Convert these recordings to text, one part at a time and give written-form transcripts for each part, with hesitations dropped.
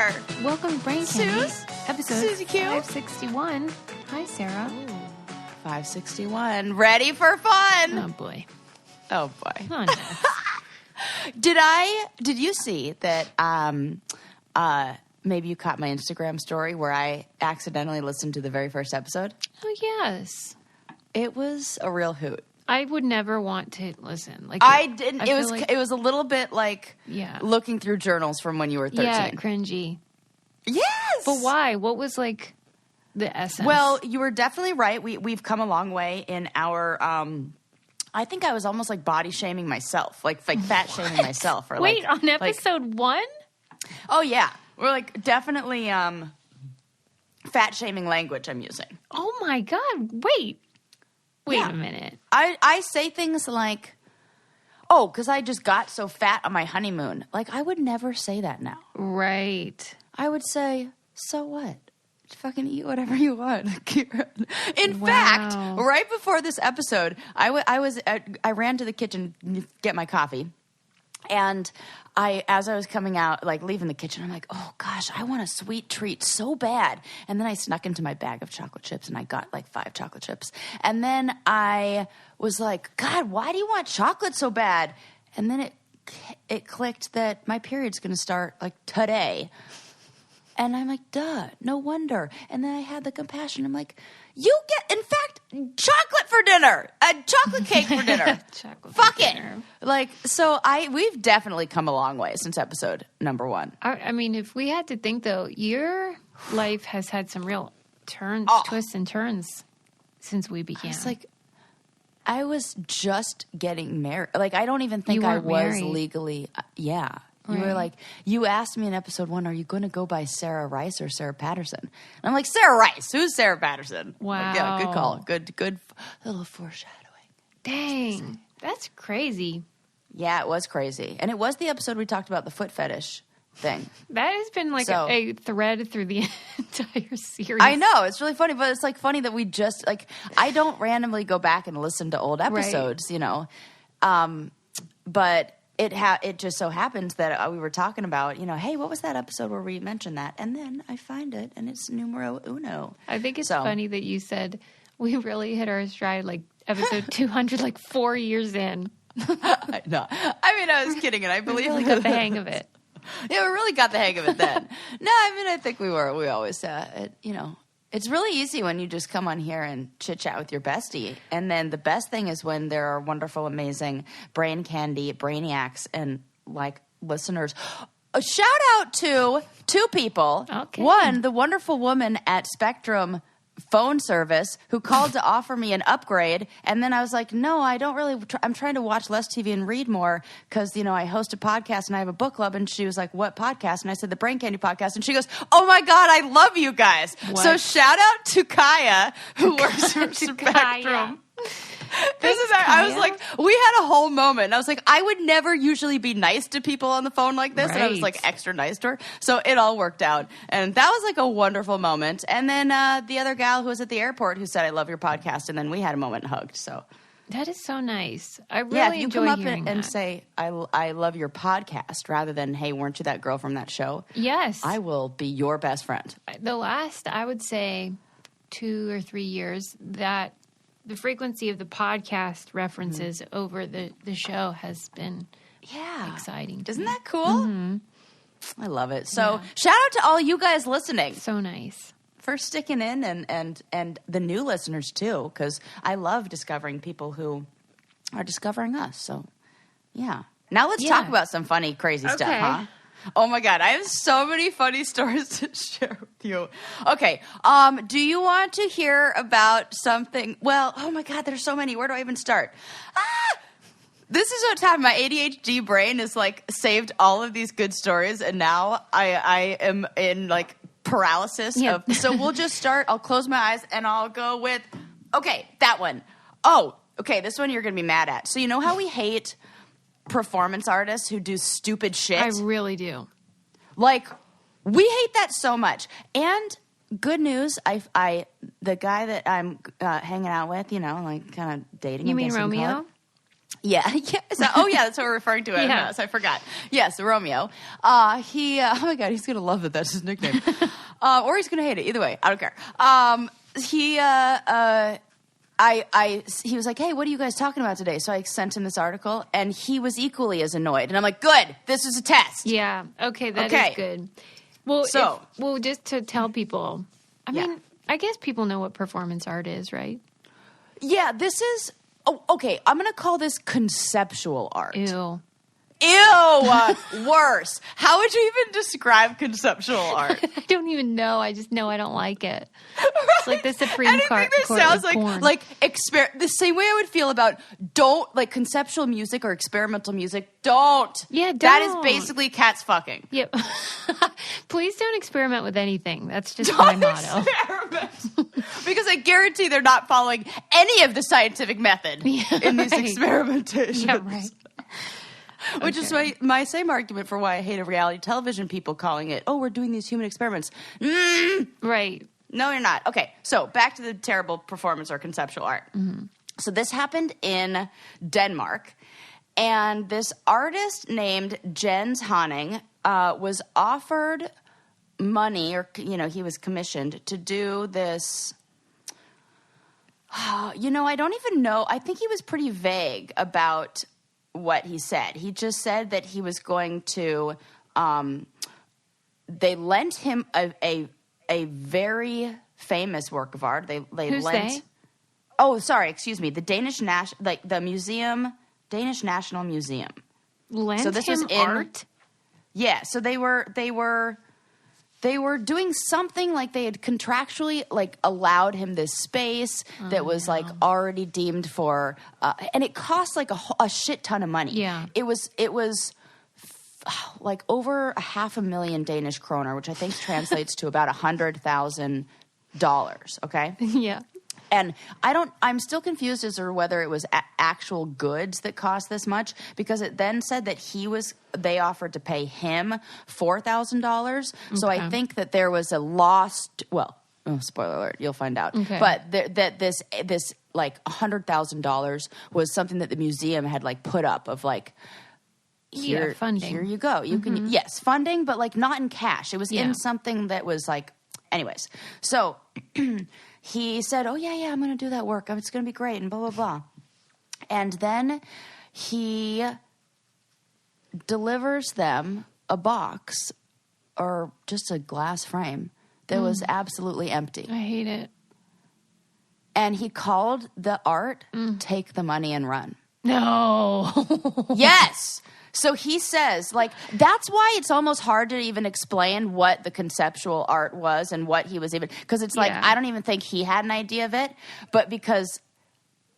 here. Welcome to Brain Candy, episode Susie Q. 561. Hi, Sarah. 561. Ready for fun. Oh, boy. Oh, boy. Oh, no. Did you see that maybe you caught my Instagram story where I accidentally listened to the very first episode? Oh, yes. It was a real hoot. I would never want to listen. Like I didn't. it was a little bit like looking through journals from when you were 13. Yeah, cringy. Yes. But why? What was like the essence? Well, you were definitely right. We've come a long way in our. I think I was almost like body shaming myself, like fat shaming myself. Or wait, on episode 1? Oh yeah, we're like definitely fat shaming language I'm using. Oh my God! Wait a minute. I say things like, "Oh, because I just got so fat on my honeymoon." Like I would never say that now. Right. I would say, "So what? Just fucking eat whatever you want." In fact, right before this episode, I ran to the kitchen to get my coffee, and as I was coming out, like leaving the kitchen, I'm like, "Oh gosh, I want a sweet treat so bad." And then I snuck into my bag of chocolate chips, and I got like 5 chocolate chips. And then I was like, "God, why do you want chocolate so bad?" And then it clicked that my period's going to start like today. And I'm like, duh, no wonder. And then I had the compassion. I'm like, you get, in fact, chocolate for dinner. A chocolate cake for dinner. Fuck it. Dinner. Like, so we've definitely come a long way since episode number 1. I mean, if we had to think, though, your life has had some real twists and turns since we began. It's like, I was just getting married. Like, I don't even think I was married. Legally. Yeah. You were like, you asked me in episode 1, are you going to go by Sarah Rice or Sarah Patterson? And I'm like, Sarah Rice. Who's Sarah Patterson? Wow. Like, yeah, good call. Good little foreshadowing. Dang. That's crazy. Yeah, it was crazy. And it was the episode we talked about the foot fetish thing. That has been like a thread through the entire series. I know. It's really funny. But it's like funny that we just, like, I don't randomly go back and listen to old episodes, you know. But it just so happens that we were talking about, you know, hey, what was that episode where we mentioned that? And then I find it, and it's numero uno. I think it's funny that you said we really hit our stride, like, episode 200, like, 4 years in. I know. I mean, I was kidding, and I believe we really got the hang of it. Yeah, we really got the hang of it then. No, I mean, I think we always, you know, it's really easy when you just come on here and chit-chat with your bestie. And then the best thing is when there are wonderful, amazing brain candy brainiacs and, like, listeners. A shout-out to 2 people. Okay. One, the wonderful woman at Spectrum phone service who called to offer me an upgrade. And then I was like, no, I don't really I'm trying to watch less TV and read more because, you know, I host a podcast and I have a book club. And she was like, what podcast? And I said, the Brain Candy podcast. And she goes, oh my God, I love you guys. What? So shout out to Kaya, who works for Spectrum. I was like, we had a whole moment. And I was like, I would never usually be nice to people on the phone like this. Right. And I was like extra nice to her. So it all worked out. And that was like a wonderful moment. And then the other gal who was at the airport who said, I love your podcast. And then we had a moment and hugged. So that is so nice. I really if you come up and say, I love your podcast rather than, hey, weren't you that girl from that show? Yes. I will be your best friend. The last, I would say, 2 or 3 years that the frequency of the podcast references over the show has been exciting. Isn't that cool? Mm-hmm. I love it. So shout out to all you guys listening. So nice. For sticking in and the new listeners too, because I love discovering people who are discovering us. So yeah. Now let's talk about some funny, crazy stuff, huh? Oh my God, I have so many funny stories to share with you. Okay, do you want to hear about something? Well, oh my God, there's so many. Where do I even start? This is what's happened. My ADHD brain is like saved all of these good stories, and now I am in like paralysis. Yep. So we'll just start. I'll close my eyes and I'll go with, okay, that one. Oh, okay, this one you're going to be mad at. So you know how we hate performance artists who do stupid shit? I really do. Like, we hate that so much. And good news, the guy that I'm hanging out with, you know, like kind of dating. You mean Romeo? Yeah. That's what we're referring to it as. I forgot. Yes, Romeo. Oh my God, he's going to love that that's his nickname. Or he's going to hate it. Either way, I don't care. He was like, hey, what are you guys talking about today? So I sent him this article, and he was equally as annoyed. And I'm like, good, this is a test. Yeah. Okay, that is good. Well, just to tell people, I mean, I guess people know what performance art is, right? Yeah, this is... Oh, okay. I'm going to call this conceptual art. Ew. Worse. How would you even describe conceptual art? I don't even know. I just know I don't like it. It's like the Supreme Court. Anything that sounds like the same way I would feel about conceptual music or experimental music. Don't. Yeah, don't. That is basically cats fucking. Yep. Please don't experiment with anything. That's just my motto. Because I guarantee they're not following any of the scientific method in these experimentations. Yeah, right. Which is my same argument for why I hate reality television people calling it, we're doing these human experiments. Right. No, you're not. Okay, so back to the terrible performance or conceptual art. Mm-hmm. So this happened in Denmark, and this artist named Jens Honning was offered money, or, he was commissioned to do this... I don't even know. I think he was pretty vague about... what he said. He just said that he was going to they lent him a very famous work of art. Who's lent they? Oh, sorry, excuse me. The Danish Danish National Museum. Lent so this him was in art? Yeah, so they were doing something like they had contractually allowed him this space that was already deemed for, and it cost a shit ton of money. Yeah, it was over 500,000 Danish kroner, which I think translates to about $100,000. Okay. Yeah. And I'm still confused as to whether it was actual goods that cost this much, because it then said that they offered to pay him $4,000. So I think that there was a lost, spoiler alert, you'll find out. Okay. But that this $100,000 was something that the museum had put up of here, funding. Here you go. You can, yes, funding, but not in cash. It was in something that was anyways. So he said, oh, yeah, I'm going to do that work. It's going to be great, and blah, blah, blah. And then he delivers them a box or just a glass frame that was absolutely empty. I hate it. And he called the art, take the money and run. No. Yes. So he says, that's why it's almost hard to even explain what the conceptual art was and what he was even, because it's I don't even think he had an idea of it, but because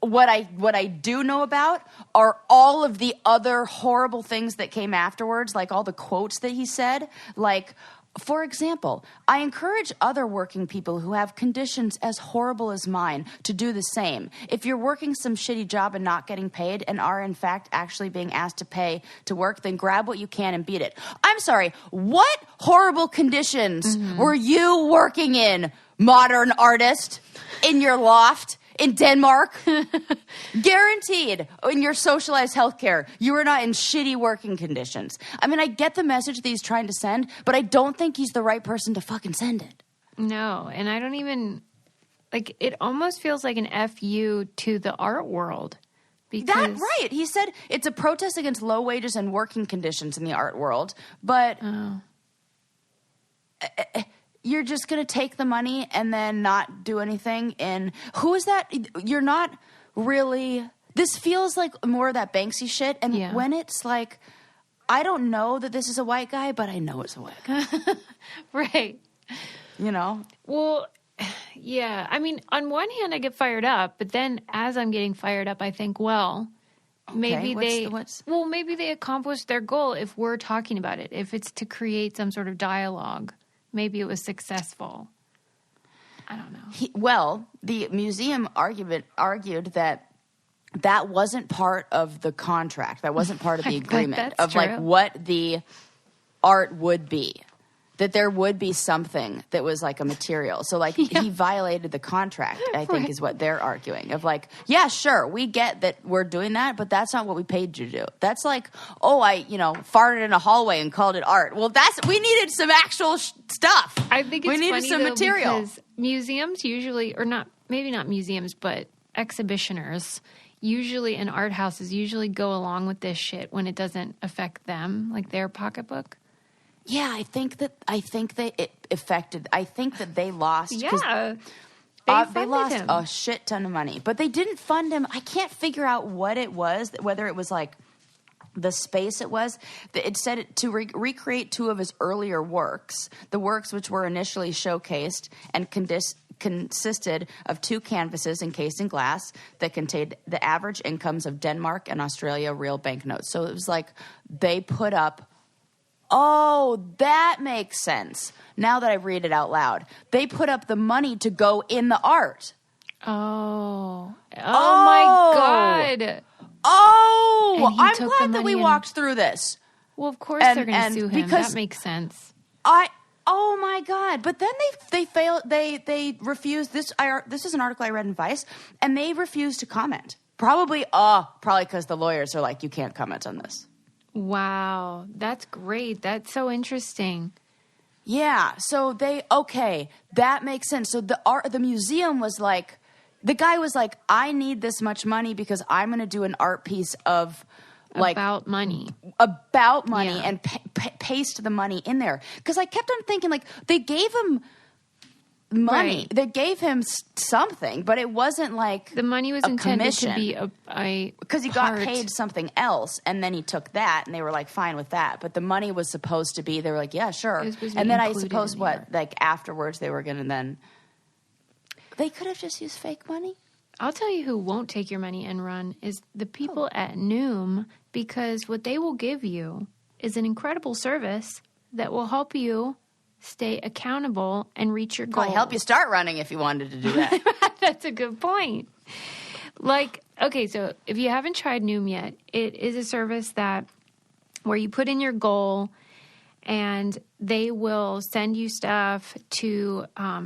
what I do know about are all of the other horrible things that came afterwards, all the quotes that he said, for example, I encourage other working people who have conditions as horrible as mine to do the same. If you're working some shitty job and not getting paid and are in fact actually being asked to pay to work, then grab what you can and beat it. I'm sorry, what horrible conditions were you working in, modern artist, in your loft? In Denmark, guaranteed in your socialized healthcare, you are not in shitty working conditions. I mean, I get the message that he's trying to send, but I don't think he's the right person to fucking send it. No, and I don't even, it almost feels like an FU to the art world. That's right. He said it's a protest against low wages and working conditions in the art world, but... you're just going to take the money and then not do anything. And who is that? You're not really... This feels like more of that Banksy shit. And when it's I don't know that this is a white guy, but I know it's a white guy. Right. Well, yeah. I mean, on one hand, I get fired up. But then as I'm getting fired up, I think, maybe maybe they accomplished their goal if we're talking about it. If it's to create some sort of dialogue. Maybe it was successful. I don't know. The museum argued that wasn't part of the contract. That wasn't part of the agreement of true. What the art would be. that there would be something that was like a material. So like he violated the contract, I think is what they're arguing. Of like, yeah, sure, we get that we're doing that, but that's not what we paid you to do. That's like, I farted in a hallway and called it art. Well, we needed some actual stuff. I think we needed some material. Because museums usually, or not, maybe not museums, but exhibitioners usually, and art houses usually go along with this shit when it doesn't affect them, like their pocketbook. Yeah, I think that it affected. I think that they lost. Yeah, they lost him a shit ton of money, but they didn't fund him. I can't figure out what it was. Whether it was like the space it was. It said to recreate 2 of his earlier works, the works which were initially showcased and consisted of 2 canvases encased in glass that contained the average incomes of Denmark and Australia real banknotes. So it was like they put up. Oh, that makes sense. Now that I read it out loud. They put up the money to go in the art. Oh my God. Oh, I'm glad that we walked through this. Well, of course they're going to sue him. That makes sense. Oh my God. But then they failed. They refused this. This is an article I read in Vice, and they refused to comment. Probably because the lawyers are like, you can't comment on this. Wow, that's great. That's so interesting. Yeah, so that makes sense. So the museum was like, the guy was like, I need this much money because I'm going to do an art piece of like about money and paste the money in there. Because I kept on thinking like they gave him money. Right. They gave him something, but it wasn't like the money was intended to be because he got paid something else, and then he took that, and they were like fine with that. But the money was supposed to be. They were like, yeah, sure. And then I suppose like afterwards they were going to then. They could have just used fake money. I'll tell you who won't take your money and run is the people at Noom, because what they will give you is an incredible service that will help you stay accountable and reach your goals. Well, help you start running if you wanted to do that. That's a good point. Like, okay, so if you haven't tried Noom yet, it is a service where you put in your goal and they will send you stuff to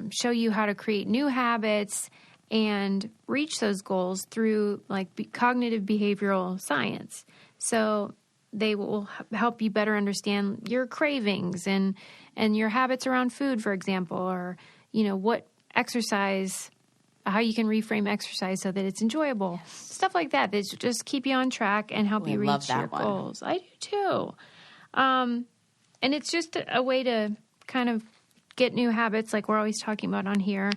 show you how to create new habits and reach those goals through like cognitive behavioral science. So they will help you better understand your cravings and your habits around food, for example, or, what exercise, how you can reframe exercise so that it's enjoyable. Yes. Stuff like that. They just keep you on track and help you reach your goals. I do too. And it's just a way to kind of get new habits like we're always talking about on here.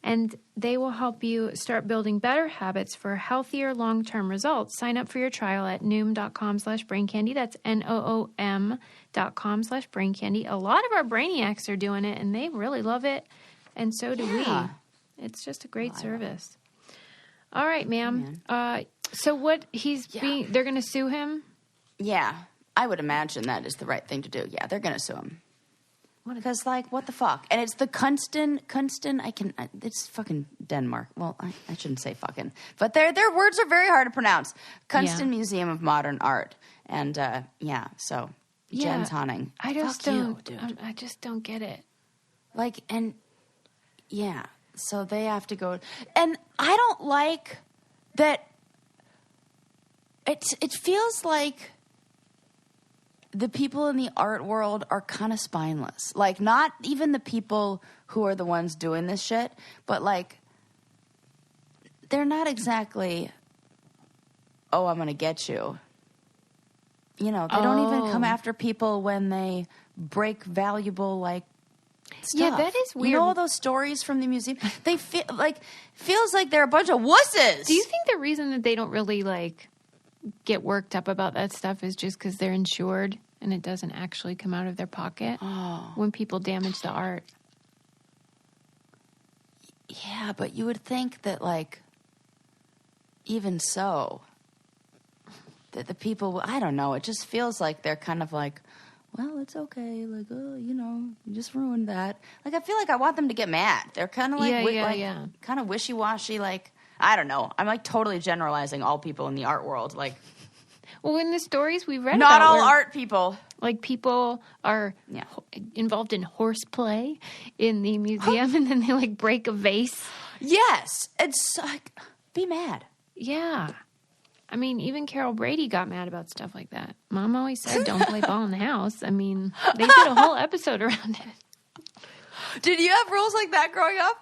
And they will help you start building better habits for healthier long-term results. Sign up for your trial at noom.com/braincandy. That's NOOM.com/braincandy. A lot of our brainiacs are doing it, and they really love it. And so do we. It's just a great service. All right, ma'am. So what they're going to sue him? Yeah. I would imagine that is the right thing to do. Yeah, they're going to sue him. Because, like, what the fuck? And it's the Kunsten, it's fucking Denmark. Well, I shouldn't say fucking. But their words are very hard to pronounce. Kunsten Museum of Modern Art. And, so Jens Honning. I just don't get it. Like, and, so they have to go. And I don't like that. It feels like the people in the art world are kind of spineless. Like, not even the people who are the ones doing this shit, but, like, they're not exactly, I'm going to get you. They don't even come after people when they break valuable, like, stuff. Yeah, that is weird. All those stories from the museum? They feels like they're a bunch of wusses. Do you think the reason that they don't really, like, get worked up about that stuff is just because they're insured and it doesn't actually come out of their pocket when people damage the art? Yeah, but you would think that, like, even so, that the people, I don't know, it just feels like they're kind of like, well, it's okay, like, you just ruined that. Like, I feel like I want them to get mad. They're kind of like, kind of wishy-washy, like, I don't know. I'm, like, totally generalizing all people in the art world, like. Well, in the stories we've read not about, all art people. Like people are involved in horseplay in the museum, and then they like break a vase. Yes, it's like be mad. Yeah, I mean, even Carol Brady got mad about stuff like that. Mom always said, "Don't play ball in the house." I mean, they did a whole episode around it. Did you have rules like that growing up?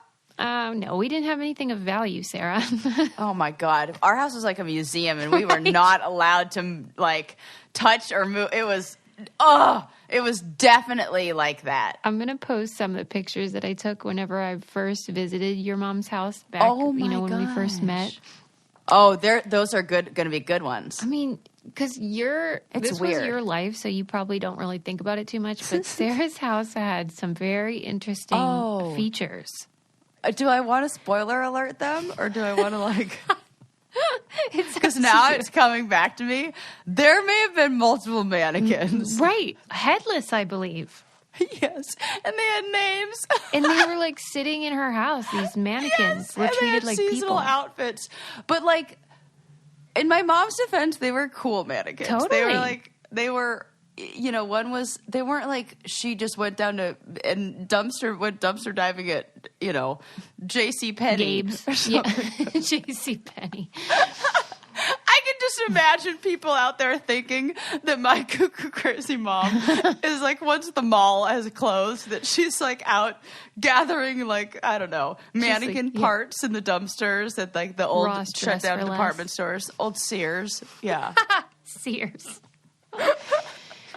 No, we didn't have anything of value, Sarah. Oh my God, our house was like a museum, and we were not allowed to like touch or move. It was definitely like that. I'm going to post some of the pictures that I took whenever I first visited your mom's house back, when we first met. Oh, those are going to be good ones. I mean, because this was your life, so you probably don't really think about it too much, but Sarah's house had some very interesting features. Do I want to spoiler alert them, or do I want to like... Because now it's coming back to me. There may have been multiple mannequins. Right. Headless, I believe. Yes. And they had names. And they were like sitting in her house. These mannequins were treated like seasonal people. Outfits. But like, in my mom's defense, they were cool mannequins. Totally. They were, one was, they weren't like, she just went down to, and went dumpster diving at, J.C. Penney. Gabe's. Yeah. J.C. Penney. I can just imagine people out there thinking that my cuckoo crazy mom is like, once the mall has closed, that she's like out gathering like, I don't know, mannequin parts in the dumpsters at like the old Ross shut down Dress for department Less. Stores, old Sears. Yeah. Sears.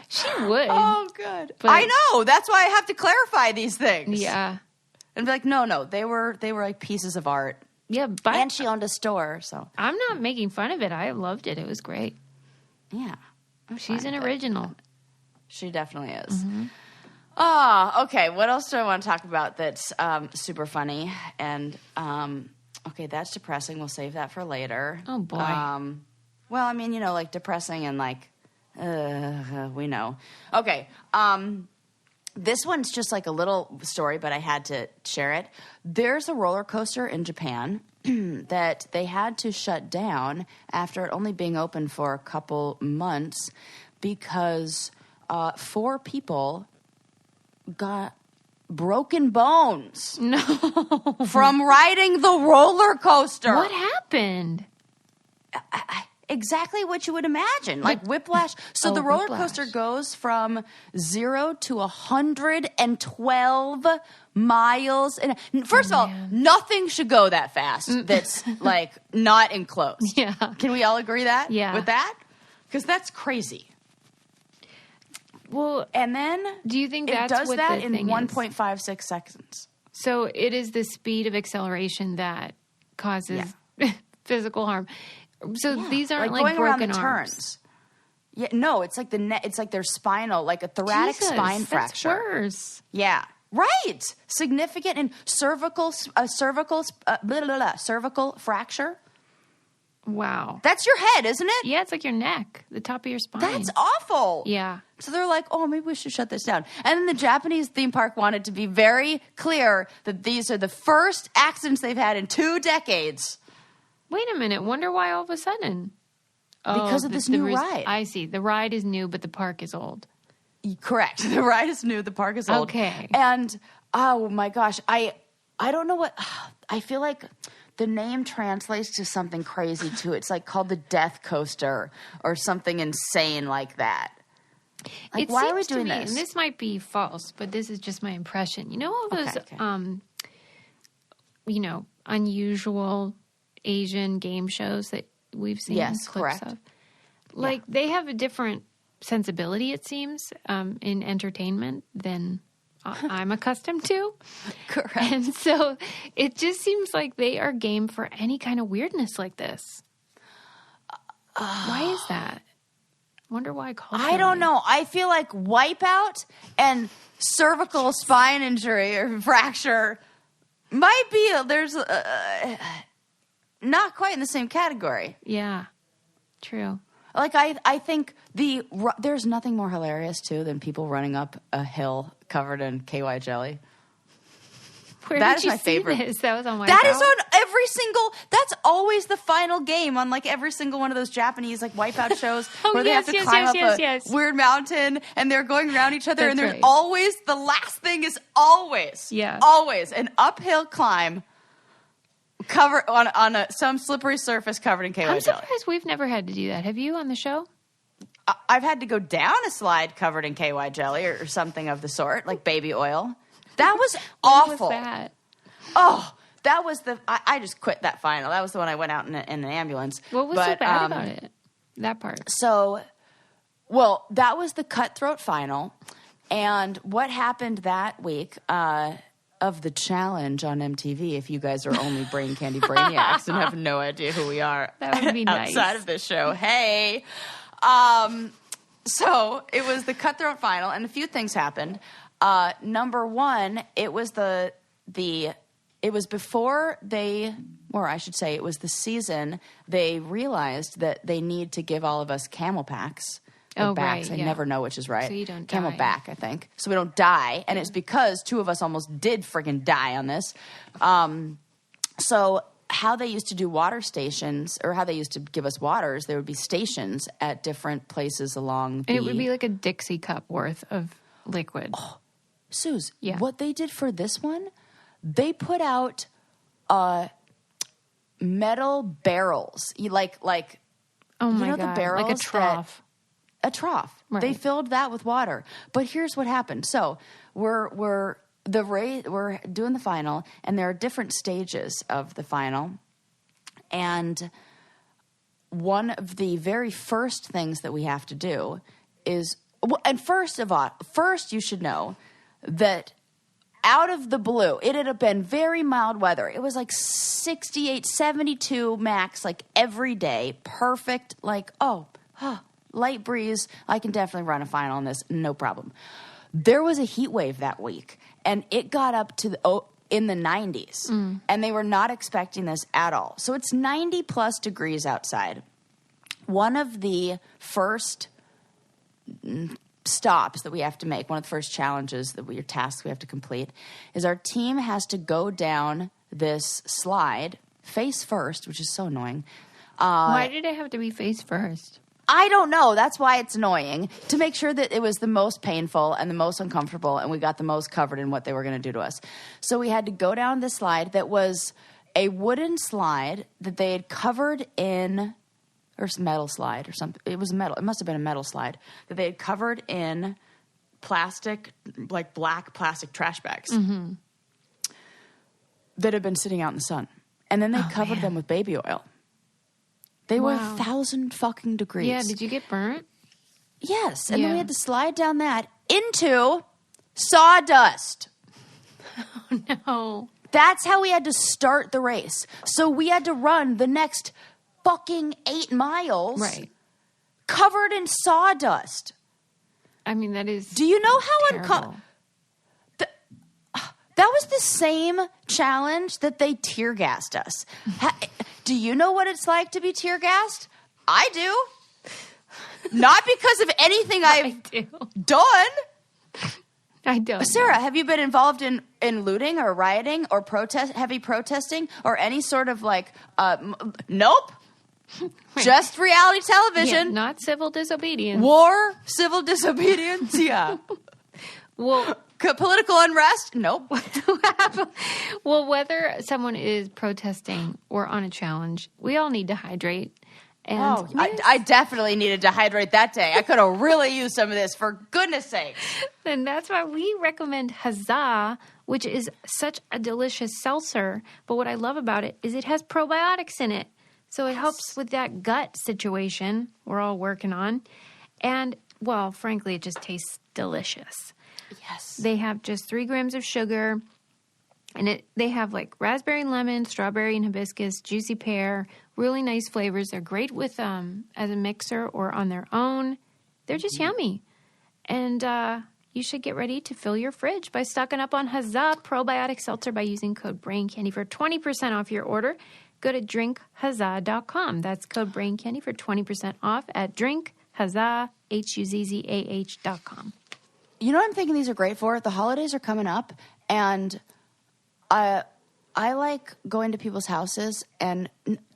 She would. Oh, good. But, I know. That's why I have to clarify these things. Yeah. And be like, no, they were like pieces of art. Yeah, but and she owned a store, so I'm not making fun of it. I loved it. It was great. Yeah, she's an original. She definitely is. Mm-hmm. Okay. What else do I want to talk about that's super funny? And okay, that's depressing. We'll save that for later. Oh boy. Well, I mean, like depressing and like we know. Okay. This one's just like a little story, but I had to share it. There's a roller coaster in Japan that they had to shut down after it only being open for a couple months because 4 people got broken bones. No. From riding the roller coaster. What happened? Exactly what you would imagine, like whiplash. So the roller coaster goes from 0 to 112 miles. And first of all, nothing should go that fast. That's like not enclosed. Yeah. Can we all agree that? Yeah. With that? Because that's crazy. Well, and then do you think that's does what that the in thing 1.56 seconds? So it is the speed of acceleration that causes physical harm. So these aren't like going broken around the arms. turns. Yeah, no, it's like it's like their spinal, like a thoracic spine fracture. That's worse. Yeah, right. Significant and cervical fracture. Wow, that's your head, isn't it? Yeah, it's like your neck, the top of your spine. That's awful. Yeah. So they're like, oh, maybe we should shut this down. And then the Japanese theme park wanted to be very clear that these are the first accidents they've had in 2 decades. Wait a minute. Wonder why all of a sudden? Because of this new ride. I see. The ride is new, but the park is old. Correct. The ride is new. The park is old. Okay. And, oh, my gosh. I don't know what... I feel like the name translates to something crazy, too. It's like called the Death Coaster or something insane like that. Like, why are we doing this? And this might be false, but this is just my impression. You know all those, unusual Asian game shows that we've seen clips of? Like, they have a different sensibility, it seems, in entertainment than I'm accustomed to. Correct. And so it just seems like they are game for any kind of weirdness like this. Why is that? Wonder why culturally. I don't know. I feel like Wipeout and cervical spine injury or fracture might be not quite in the same category. Yeah, true. Like I think there's nothing more hilarious too than people running up a hill covered in KY jelly. That is my favorite. This? That was on Wipeout? That is on every single... That's always the final game on, like, every single one of those Japanese, like, Wipeout shows where they have to climb up a weird mountain and they're going around each other. And there's always... The last thing is always an uphill climb covered on some slippery surface covered in KY jelly. I'm surprised we've never had to do that. Have you on the show? I've had to go down a slide covered in KY jelly or something of the sort, like baby oil. That was awful. What was that? Oh, that was I just quit that final. That was the one I went out in an ambulance. What was so bad about it? That part. So, well, that was the cutthroat final. And what happened that week of the challenge on MTV, if you guys are only brain candy brainiacs and have no idea who we are that would be nice. Outside of this show, hey. So it was the cutthroat final, and a few things happened. Number one, it was it was before they, or I should say, it was the season they realized that they need to give all of us camel packs. Or backs. Right, I never know which is right. So you don't Camel die. back, I think. So we don't die. And it's because two of us almost did friggin' die on this. So how they used to do water stations, or how they used to give us waters, there would be stations at different places along the... And it would be like a Dixie cup worth of liquid. Oh, Suze, what they did for this one, they put out metal barrels. Oh my God. The barrels, like a trough. A trough. Right. They filled that with water. But here's what happened. So we're doing the final, and there are different stages of the final. And one of the very first things that we have to do is, and first you should know that out of the blue, it had been very mild weather. It was like 68, 72 max, like every day. Perfect. Like, light breeze. I can definitely run a final on this. No problem. There was a heat wave that week, and it got up to in the 90s, and they were not expecting this at all. So it's 90 plus degrees outside. One of the first stops that we have to make, one of the first challenges tasks we have to complete, is our team has to go down this slide face first, which is so annoying. Why did it have to be face first? I don't know. That's why it's annoying, to make sure that it was the most painful and the most uncomfortable, and we got the most covered in what they were going to do to us. So we had to go down this slide that was a wooden slide that they had covered in, or metal slide or something. It was metal. It must have been a metal slide that they had covered in plastic, like black plastic trash bags that had been sitting out in the sun. And then they covered them with baby oil. They were 1,000 fucking degrees. Yeah, did you get burnt? Yes, and then we had to slide down that into sawdust. Oh, no. That's how we had to start the race. So we had to run the next fucking 8 miles covered in sawdust. I mean, that is Do you know how uncomfortable... That was the same challenge that they tear gassed us. Do you know what it's like to be tear gassed? I do. Not because of anything I've done. I don't. Sarah, have you been involved in looting or rioting or heavy protesting or any sort of like, nope. Just reality television. Yeah, not civil disobedience. War, civil disobedience, yeah. Well... Political unrest? Nope. Well, whether someone is protesting or on a challenge, we all need to hydrate. And I definitely needed to hydrate that day. I could have really used some of this, for goodness sake. And that's why we recommend Huzzah, which is such a delicious seltzer. But what I love about it is it has probiotics in it. So it helps with that gut situation we're all working on. And, well, frankly, it just tastes delicious. Yes. They have just 3 grams of sugar, and they have like raspberry and lemon, strawberry and hibiscus, juicy pear, really nice flavors. They're great with as a mixer or on their own. They're just yummy. And you should get ready to fill your fridge by stocking up on Huzzah Probiotic Seltzer by using code BRAINCANDY for 20% off your order. Go to drinkhuzzah.com. That's code BRAINCANDY for 20% off at drinkhuzzah, HUZZAH.com. You know what I'm thinking these are great for? The holidays are coming up, and I like going to people's houses and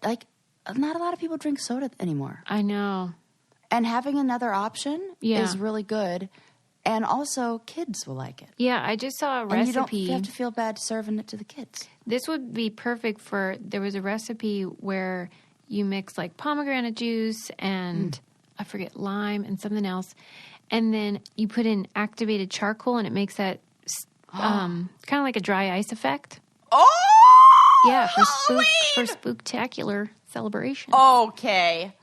like not a lot of people drink soda anymore. I know. And having another option is really good. And also, kids will like it. Yeah, I just saw a recipe. And you don't have to feel bad serving it to the kids. This would be perfect for, there was a recipe where you mix like pomegranate juice and I forget, lime and something else. And then you put in activated charcoal and it makes that kind of like a dry ice effect. Oh! Yeah, for spooktacular celebration. Okay.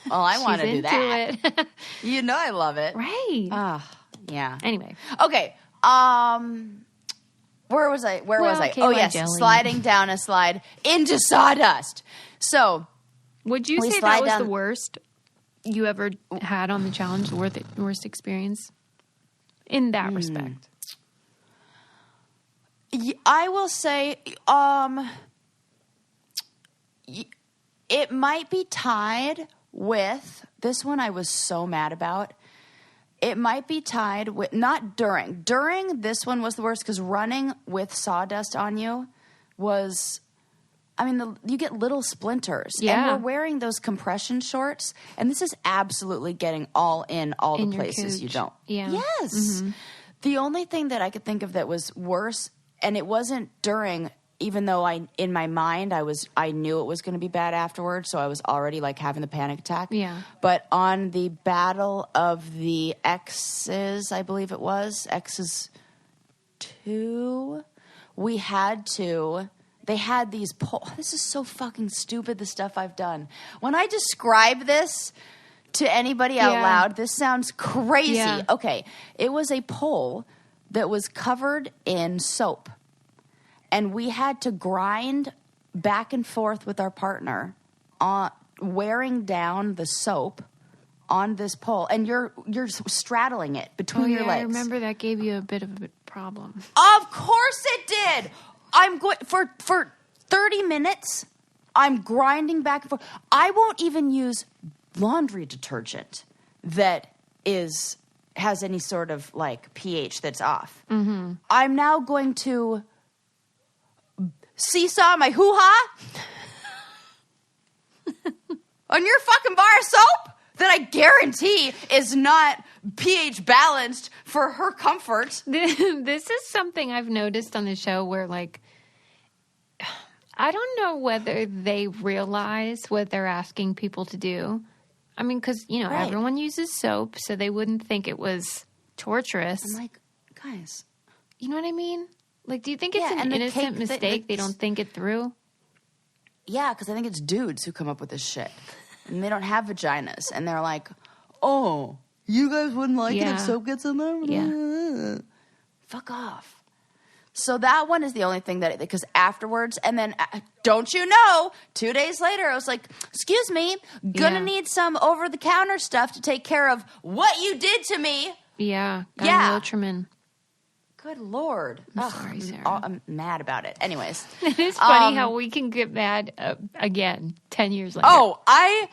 Well, I want to do that. It. You know I love it. Right. Yeah. Anyway. Okay. Where was I? Oh, yes. Jelly. Sliding down a slide into sawdust. So. Would you say that was the worst you ever had on the challenge? The worst experience? In that respect. I will say, it might be tied with this one I was so mad about. It might be tied with, not during. During, this one was the worst because running with sawdust on you was, you get little splinters. Yeah. And we're wearing those compression shorts, and this is absolutely getting all the places you don't. Yeah. Yes. Mm-hmm. The only thing that I could think of that was worse, and it wasn't during, even though in my mind I knew it was going to be bad afterwards, so I was already like having the panic attack. Yeah. But on the Battle of the X's, I believe it was X's 2, they had these this is so fucking stupid, the stuff I've done. When I describe this to anybody out loud, this sounds crazy. Yeah. Okay, it was a pole that was covered in soap. And we had to grind back and forth with our partner, wearing down the soap on this pole, and you're straddling it between your legs. I remember that gave you a bit of a problem. Of course it did. I'm going for 30 minutes. I'm grinding back and forth. I won't even use laundry detergent that has any sort of like pH that's off. Mm-hmm. I'm now going to seesaw my hoo-ha on your fucking bar of soap that I guarantee is not pH balanced for her comfort. This is something I've noticed on the show where, like, I don't know whether they realize what they're asking people to do. I mean, because, right. Everyone uses soap, so they wouldn't think it was torturous. I'm like, guys. You know what I mean? Like, do you think it's an innocent mistake? They don't think it through? Yeah, because I think it's dudes who come up with this shit. And they don't have vaginas. And they're like, oh, you guys wouldn't like it if soap gets in there? Yeah. Fuck off. So that one is the only thing because afterwards, and then, don't you know, 2 days later, I was like, excuse me, gonna need some over-the-counter stuff to take care of what you did to me. Yeah. Gyne-Lotrimin. Good Lord. I'm sorry, Sarah. I'm mad about it. Anyways. It is funny how we can get mad again 10 years later. Oh, I'm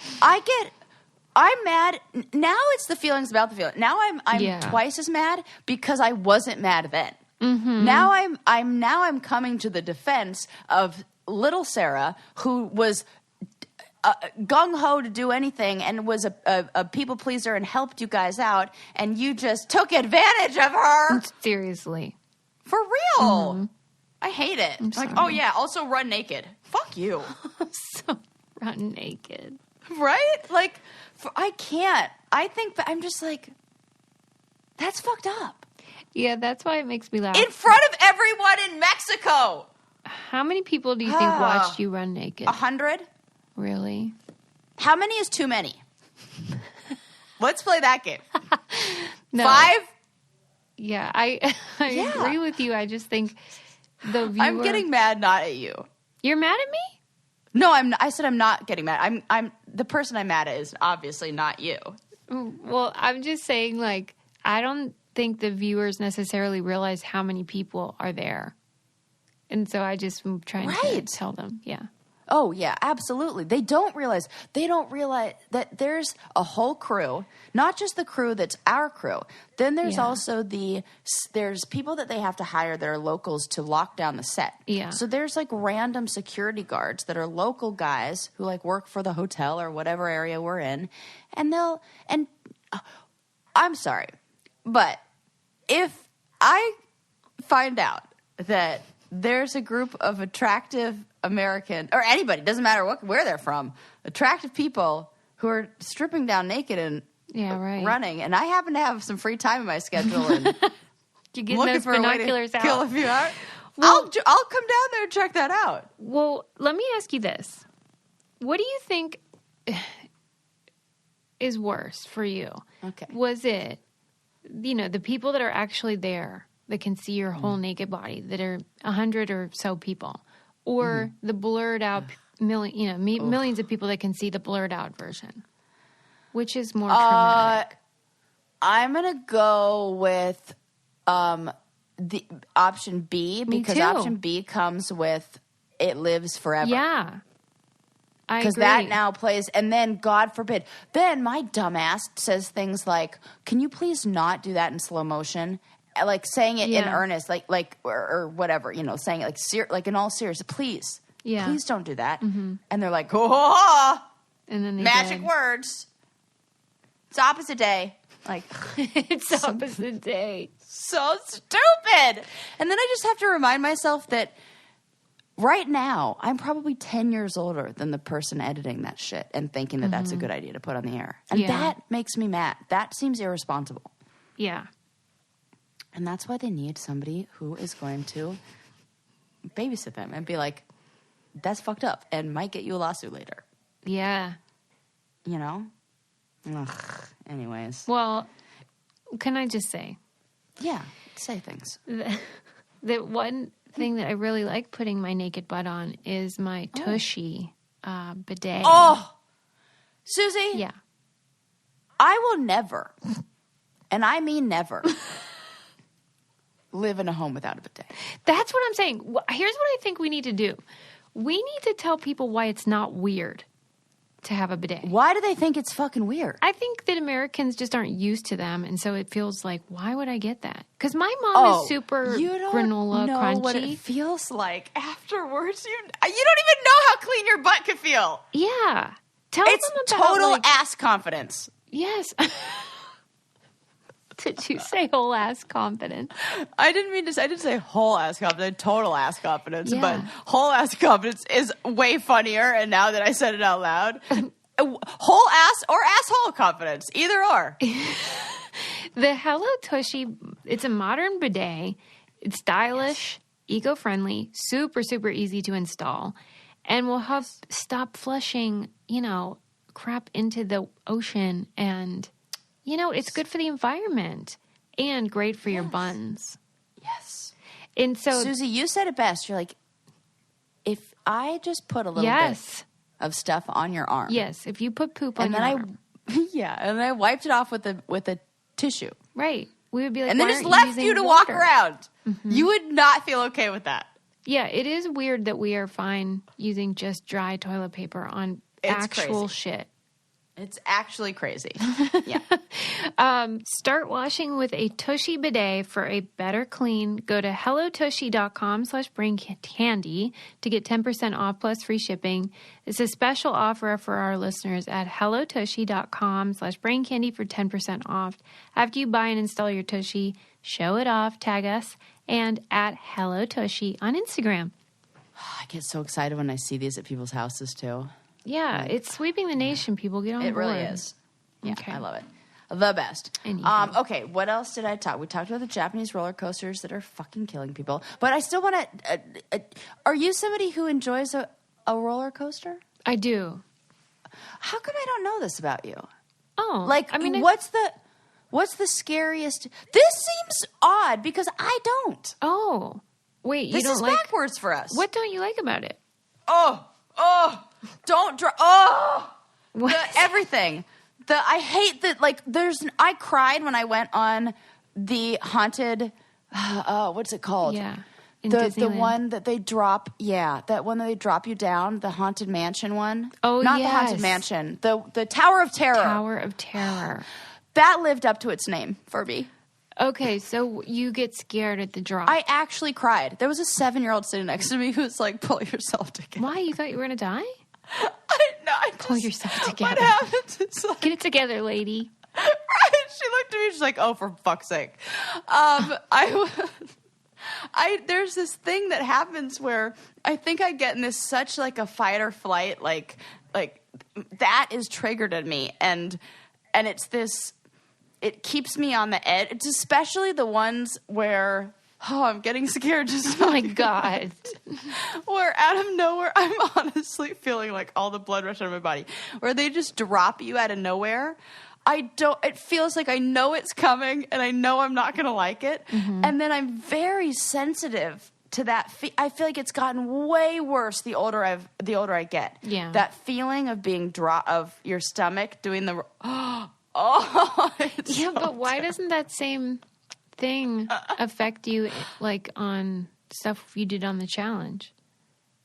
mad. Now it's the feelings about the feeling. Now I'm twice as mad because I wasn't mad then. Mm-hmm. Now I'm coming to the defense of little Sarah, who was gung-ho to do anything and was a people pleaser and helped you guys out, and you just took advantage of her. Seriously. For real. Mm-hmm. I hate it. Like, oh yeah, also run naked. Fuck you. So run naked. Right? Like, I can't. I think, but I'm just like, that's fucked up. Yeah, that's why it makes me laugh. In front of everyone in Mexico. How many people do you think watched you run naked? 100. Really? How many is too many? Let's play that game. No. 5? Yeah, I agree with you. I just think the viewer... I'm getting mad not at you. You're mad at me? No, I said I'm not getting mad. I'm the person I'm mad at is obviously not you. Well, I'm just saying, like, I don't think the viewers necessarily realize how many people are there. And so I just am trying to tell them. Yeah. Oh, yeah, absolutely. They don't realize that there's a whole crew, not just the crew that's our crew. Then there's also there's people that they have to hire that are locals to lock down the set. Yeah. So there's like random security guards that are local guys who like work for the hotel or whatever area we're in. And I'm sorry, but if I find out that there's a group of attractive American, or anybody, doesn't matter where they're from, attractive people who are stripping down naked and running, and I happen to have some free time in my schedule and you get those binoculars out, kill a few hours, I'll come down there and check that out. Well, let me ask you this. What do you think is worse for you? Okay. Was it, the people that are actually there that can see your whole naked body, that are 100 or so people, or the blurred out millions of people that can see the blurred out version? Which is more traumatic? I'm going to go with the option B, because option B comes with it lives forever. Yeah. Because that now plays, and then, God forbid, then my dumbass says things like, can you please not do that in slow motion? Like saying it in earnest, or whatever, saying it like in all seriousness, please don't do that. Mm-hmm. And they're like, oh, and then magic words. It's opposite day. Like, it's opposite day. So stupid. And then I just have to remind myself that right now, I'm probably 10 years older than the person editing that shit and thinking that that's a good idea to put on the air. And that makes me mad. That seems irresponsible. Yeah. And that's why they need somebody who is going to babysit them and be like, that's fucked up and might get you a lawsuit later. Yeah. Ugh. Anyways. Well, can I just say? Yeah, say things. The one thing that I really like putting my naked butt on is my Tushy bidet. Oh! Susie? Yeah. I will never, and I mean never, live in a home without a bidet. That's what I'm saying. Here's what I think we need to do. We need to tell people why it's not weird to have a bidet. Why do they think it's fucking weird? I think that Americans just aren't used to them, and so it feels like, why would I get that? Because my mom is super granola know crunchy. What it feels like afterwards. You don't even know how clean your butt could feel. Yeah. Tell it's them about total ass confidence. Yes. Did you say whole ass confidence? I didn't mean to say, I didn't say whole ass confidence, total ass confidence, Yeah. but whole ass confidence is way funnier, and now that I said it out loud, whole ass or asshole confidence, either or. The Hello Tushy, it's a modern bidet. It's stylish, eco-friendly, super, super easy to install, and will help stop flushing, crap into the ocean, and it's good for the environment and great for your buns. Yes. And so, Susie, you said it best. You're like, if I just put a little bit of stuff on your arm. Yes, if you put poop on your arm. and then I wiped it off with a tissue. Right. We would be like, and then just left you to walk around. Mm-hmm. You would not feel okay with that. Yeah, it is weird that we are fine using just dry toilet paper on actual shit. It's actually crazy. Yeah. Start washing with a Tushy bidet for a better clean. Go to hellotushy.com/braincandy to get 10% off plus free shipping. It's a special offer for our listeners at hellotushy.com/braincandy for 10% off. After you buy and install your Tushy, show it off, tag us, and at Hello Tushy on Instagram. I get so excited when I see these at people's houses too. Yeah, it's sweeping the nation, people. Get on board. It really is. Yeah, okay. I love it. The best. Okay, what else did I talk? We talked about the Japanese roller coasters that are fucking killing people. But I still want to... are you somebody who enjoys a roller coaster? I do. How come I don't know this about you? Oh. Like, what's the scariest... This seems odd because I don't. Oh. Wait, you don't like... This is backwards for us. What don't you like about it? Don't draw. Everything. I hate that. Like, I cried when I went on the haunted. What's it called? Yeah, The one that they drop, that one that they drop you down, the Haunted Mansion one. Oh, Not the Haunted Mansion, the Tower of Terror. Tower of Terror. That lived up to its name for me. Okay, so you get scared at the drop. I actually cried. There was a 7-year-old sitting next to me who was like, pull yourself together. Why? You thought you were going to die? Pull yourself together. What happens is like, get it together, lady. Right? She looked at me, she's like, oh, for fuck's sake. There's this thing that happens where I think I get in this such like a fight or flight, like that is triggered in me. And it's this, it keeps me on the edge. It's especially the ones where, I'm getting scared just oh my God. Where out of nowhere, I'm honestly feeling like all the blood rush out of my body, where they just drop you out of nowhere. It feels like I know it's coming and I know I'm not going to like it. Mm-hmm. And then I'm very sensitive to that. I feel like it's gotten way worse the older I get. Yeah. That feeling of being of your stomach doing the, yeah, so but why doesn't that same thing affect you like on stuff you did on the challenge?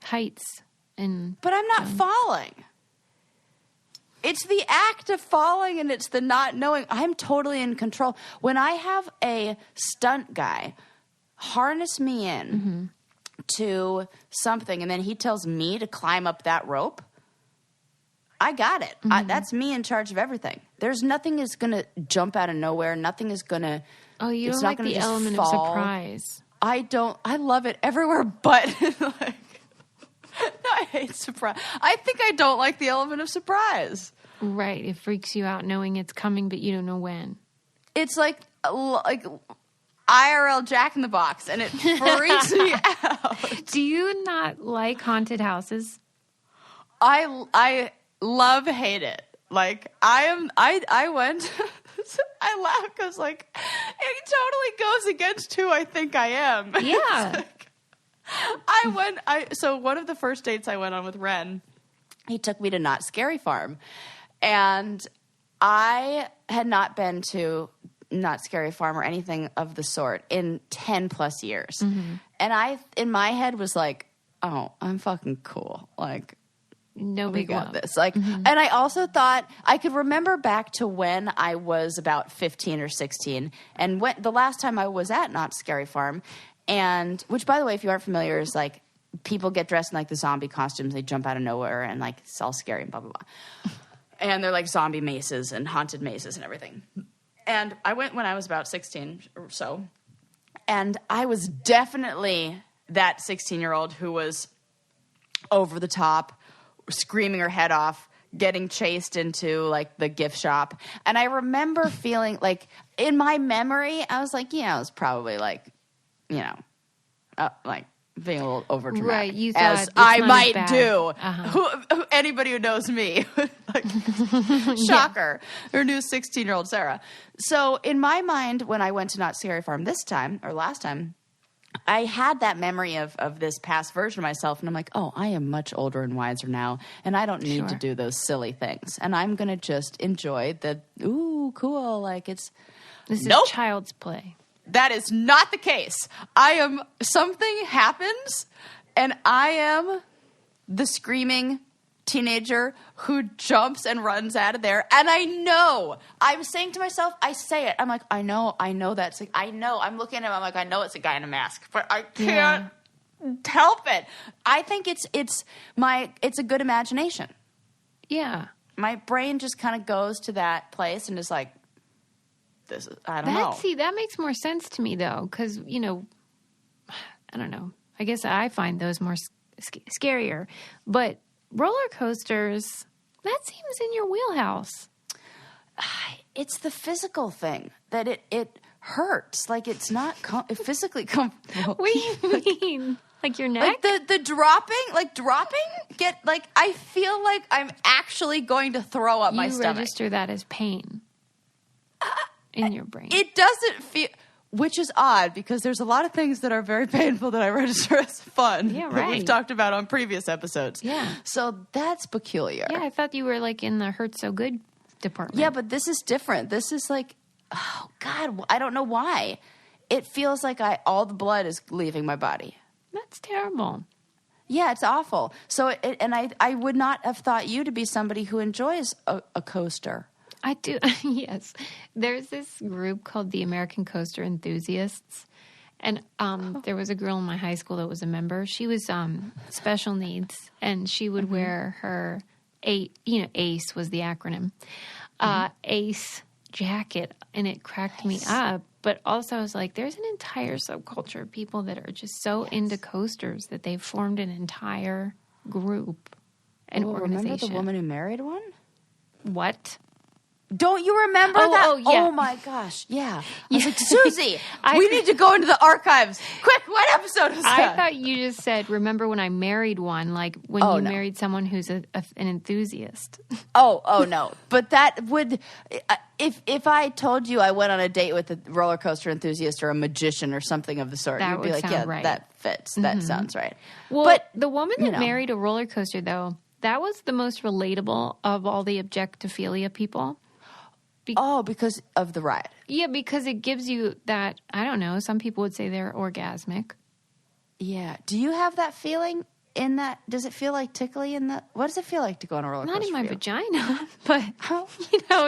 Heights and... But I'm not falling. It's the act of falling and it's the not knowing. I'm totally in control. When I have a stunt guy harness me in to something and then he tells me to climb up that rope, I got it. That's me in charge of everything. There's nothing is going to jump out of nowhere. Nothing is going to... Oh, you don't like the element of surprise. I don't. I love it everywhere but... like, no, I hate surprise. I think I don't like the element of surprise. Right. It freaks you out knowing it's coming, but you don't know when. It's like IRL Jack in the Box, and it freaks me out. Do you not like haunted houses? I love hate it. Like I went. I laugh because like it totally goes against who I think I am. Yeah. So one of the first dates I went on with Ren, he took me to Not Scary Farm. And I had not been to Not Scary Farm or anything of the sort in 10 plus years. Mm-hmm. And I, in my head, was like, oh, I'm fucking cool. Like, nobody got this. Like, and I also thought I could remember back to when I was about 15 or 16. And when the last time I was at Not Scary Farm, and which, by the way, if you aren't familiar, is like people get dressed in like the zombie costumes. They jump out of nowhere and like it's all scary and blah, blah, blah. And they're like zombie mazes and haunted mazes and everything. And I went when I was about 16 or so. And I was definitely that 16-year-old who was over the top, screaming her head off, getting chased into like the gift shop. And I remember feeling like in my memory, I was like, yeah, I was probably like, you know, like being a little over dramatic, right? You thought as I might do. Anybody who knows me, like, shocker, or knew 16-year-old Sarah. So in my mind, when I went to Not Scary Farm this time or last time, I had that memory of this past version of myself, and I'm like, oh, I am much older and wiser now, and I don't need to do those silly things, and I'm gonna just enjoy the cool, like it's. This is child's play. That is not the case. Something happens, and I am the screaming teenager who jumps and runs out of there. And I know, I'm saying to myself, I say it. I'm like, I know that's like, I know. I'm looking at him, I'm like, I know it's a guy in a mask, but I can't help it. I think it's a good imagination. Yeah. My brain just kind of goes to that place and is like, I don't know. See, that makes more sense to me, though, because, you know, I don't know. I guess I find those more scarier. But roller coasters, that seems in your wheelhouse. It's the physical thing that it hurts. Like, it's not physically comfortable. What do you mean? Like your neck? Like the dropping, I feel like I'm actually going to throw up my stomach. You register that as pain. In your brain. It doesn't feel, which is odd because there's a lot of things that are very painful that I register as fun. Yeah, right. That we've talked about on previous episodes. Yeah. So that's peculiar. Yeah, I thought you were like in the hurt so good department. Yeah, but this is different. This is like, oh God, I don't know why. It feels like all the blood is leaving my body. That's terrible. Yeah, it's awful. So, I would not have thought you to be somebody who enjoys a coaster. I do. Yes. There's this group called the American Coaster Enthusiasts. And there was a girl in my high school that was a member. She was special needs, and she would wear her ACE was the acronym, ACE jacket, and it cracked me up. But also, I was like, there's an entire subculture of people that are just so into coasters that they've formed an entire group and organization. Remember the woman who married one? What? Don't you remember that? Oh, yeah. Oh, my gosh. Yeah. I was like, Susie, we need to go into the archives. Quick, what episode is that? I thought you just said, remember when I married one, like when you married someone who's an enthusiast. Oh, no. But that would, if I told you I went on a date with a roller coaster enthusiast or a magician or something of the sort, you'd be like, yeah, right. That fits. Mm-hmm. That sounds right. Well, but the woman that married a roller coaster, though, that was the most relatable of all the objectophilia people. Because of the ride. Yeah, because it gives you that, I don't know, some people would say they're orgasmic. Yeah. Do you have that feeling in that? Does it feel like tickly in the, what does it feel like to go on a roller coaster? Not in my vagina, but,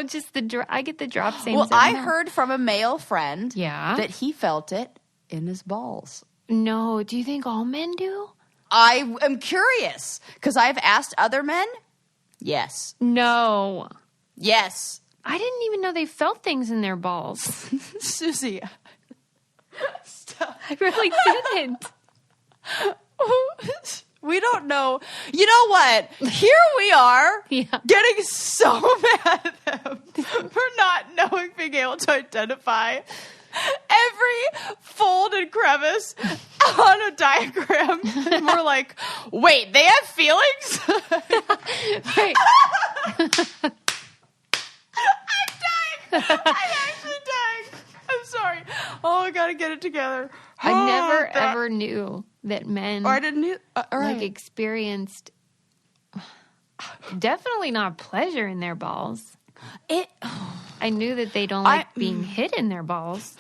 just I get the drop same. Well, I heard from a male friend that he felt it in his balls. No. Do you think all men do? I am curious because I've asked other men. Yes. No. Yes. I didn't even know they felt things in their balls. Susie. Stop. I really didn't. We don't know. You know what? Here we are getting so mad at them for not being able to identify every fold and crevice on a diagram. And we're like, wait, they have feelings? Right. I'm actually dying. I'm sorry. Oh, I gotta get it together. I never ever knew that men experienced definitely not pleasure in their balls. I knew that they don't like being hit in their balls.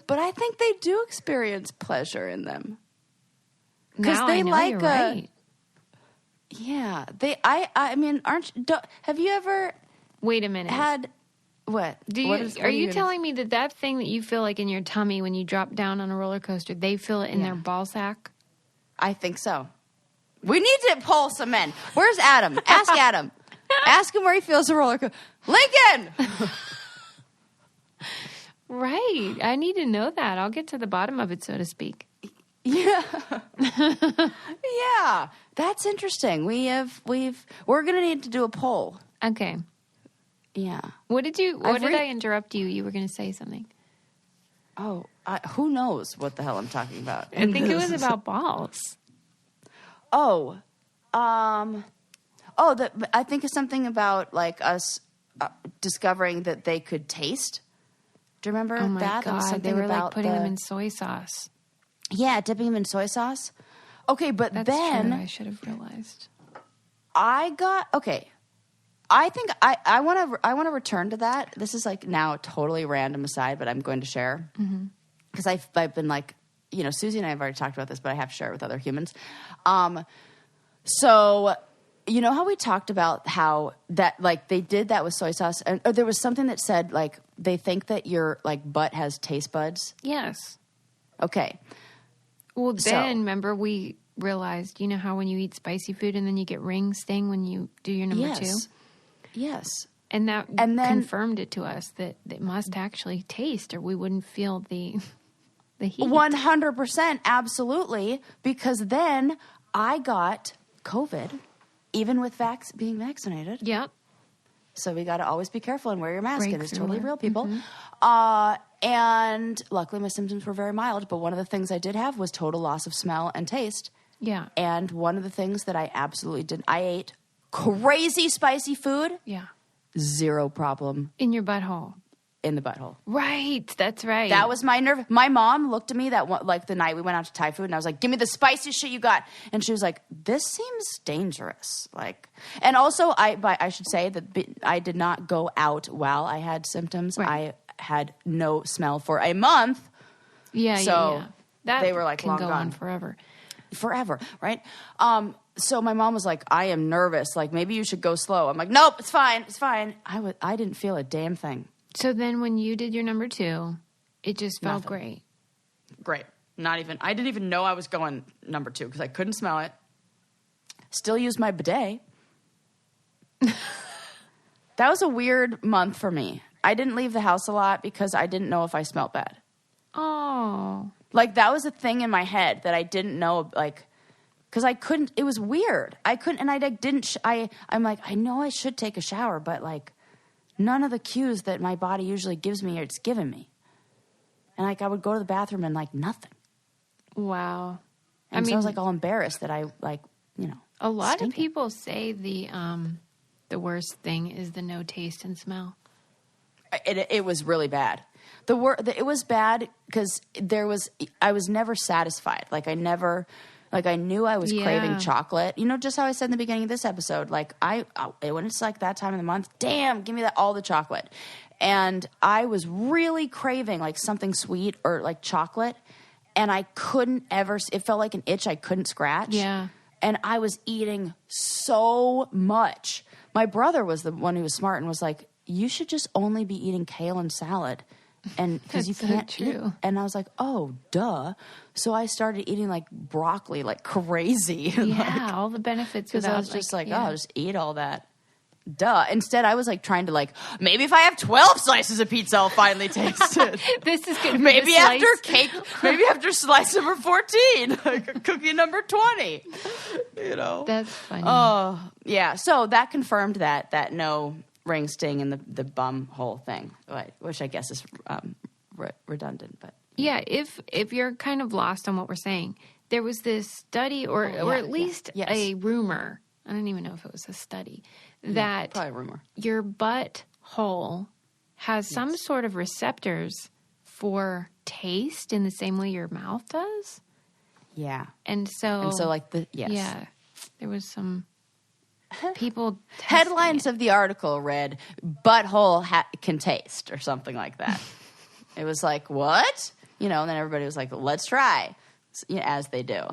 But I think they do experience pleasure in them. Because they like right. Yeah. I mean, have you ever wait a minute. Had what? Are you telling me that thing that you feel like in your tummy when you drop down on a roller coaster, they feel it in their ball sack? I think so. We need to poll some men. Where's Adam? Ask Adam. Ask him where he feels the roller coaster. Lincoln! Right. I need to know that. I'll get to the bottom of it, so to speak. Yeah. Yeah. That's interesting. We're going to need to do a poll. Okay. Yeah. What did I interrupt you? You were going to say something. Oh, who knows what the hell I'm talking about? I think it was about balls. I think it's something about like us discovering that they could taste. Do you remember that? Oh my God. God. They were like putting them in soy sauce. Yeah, dipping them in soy sauce. Okay, but That's then true. I should have realized. I think I want to return to that. This is like now a totally random aside, but I'm going to share because I've been like, Susie and I have already talked about this, but I have to share it with other humans. So you know how we talked about how that like they did that with soy sauce, or there was something that said like they think that your like butt has taste buds. Yes. Okay. Well, then remember we realized, how when you eat spicy food and then you get ring sting when you do your number two. Yes. And then confirmed it to us that it must actually taste or we wouldn't feel the heat. 100%. Absolutely. Because then I got COVID, even with being vaccinated. Yep. So we got to always be careful and wear your mask. It is totally real, people. Mm-hmm. And luckily my symptoms were very mild. But one of the things I did have was total loss of smell and taste. Yeah. And one of the things that I absolutely didn't, I ate crazy spicy food. Yeah. Zero problem. In your butthole. In the butthole. Right. That's right. That was my nerve. My mom looked at me like the night we went out to Thai food and I was like, give me the spiciest shit you got. And she was like, this seems dangerous. Like, and also I should say that I did not go out while I had symptoms. Right. I had no smell for a month. Yeah. So they were like, can long go gone. On forever, right? So my mom was like, I am nervous. Like, maybe you should go slow. I'm like, nope, it's fine. I didn't feel a damn thing. So then when you did your number 2, it just felt great. Great. I didn't even know I was going number 2 because I couldn't smell it. Still used my bidet. That was a weird month for me. I didn't leave the house a lot because I didn't know if I smelled bad. Oh. Like, that was a thing in my head that I didn't know, like, because I couldn't, it was weird. I couldn't, and I like, didn't, I'm like, I know I should take a shower, but like, none of the cues that my body usually gives me, it's given me. And like, I would go to the bathroom and like, nothing. Wow. And so I was like all embarrassed that I like, a lot of people say the worst thing is the no taste and smell. It was really bad. It was bad because I was never satisfied. Like I knew I was craving chocolate. Just how I said in the beginning of this episode, like when it's like that time of the month, damn, give me all the chocolate. And I was really craving like something sweet or like chocolate. And I couldn't it felt like an itch I couldn't scratch. Yeah. And I was eating so much. My brother was the one who was smart and was like, you should just only be eating kale and salad. And because you can't eat. And I was like, oh, duh. So I started eating like broccoli like crazy. Yeah, all the benefits. Because I was just I'll just eat all that. Duh. Instead, I was like trying to like, maybe if I have 12 slices of pizza, I'll finally taste it. This is good. Maybe after cake, maybe after slice number 14, like cookie number 20. That's funny. Oh, yeah. So that confirmed that no ring sting in the bum hole thing, which I guess is redundant. But yeah, if you're kind of lost on what we're saying, there was this study or at least a rumor. I don't even know if it was a study. That probably a rumor. Your butt hole has some sort of receptors for taste in the same way your mouth does. Yeah. And so like yeah, there was some people. Headlines of the article read, butthole can taste or something like that. It was like, what? And then everybody was like, let's try, as they do.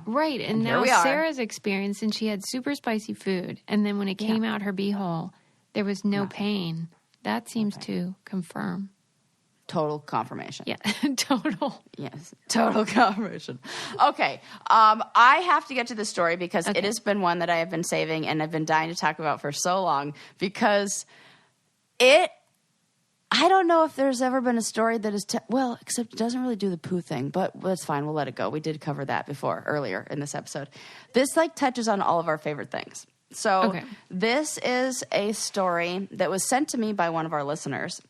Right. And now Sarah's experience, and she had super spicy food. And then when it came out her beehole, there was no pain. That seems to confirm. Total confirmation. Yeah. Total. Yes. Total confirmation. Okay. I have to get to this story because it has been one that I have been saving and I've been dying to talk about for so long because I don't know if there's ever been a story that is, except it doesn't really do the poo thing, but that's fine. We'll let it go. We did cover that earlier in this episode. This touches on all of our favorite things. So this is a story that was sent to me by one of our listeners.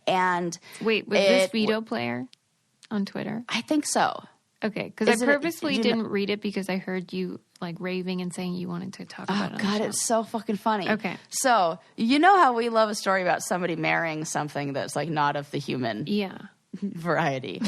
And wait, was this Veto Player on Twitter? I think so. Okay, because I purposely didn't read it because I heard you like raving and saying you wanted to talk about it. Oh, God, it's so fucking funny. Okay. So, you know how we love a story about somebody marrying something that's like not of the human variety.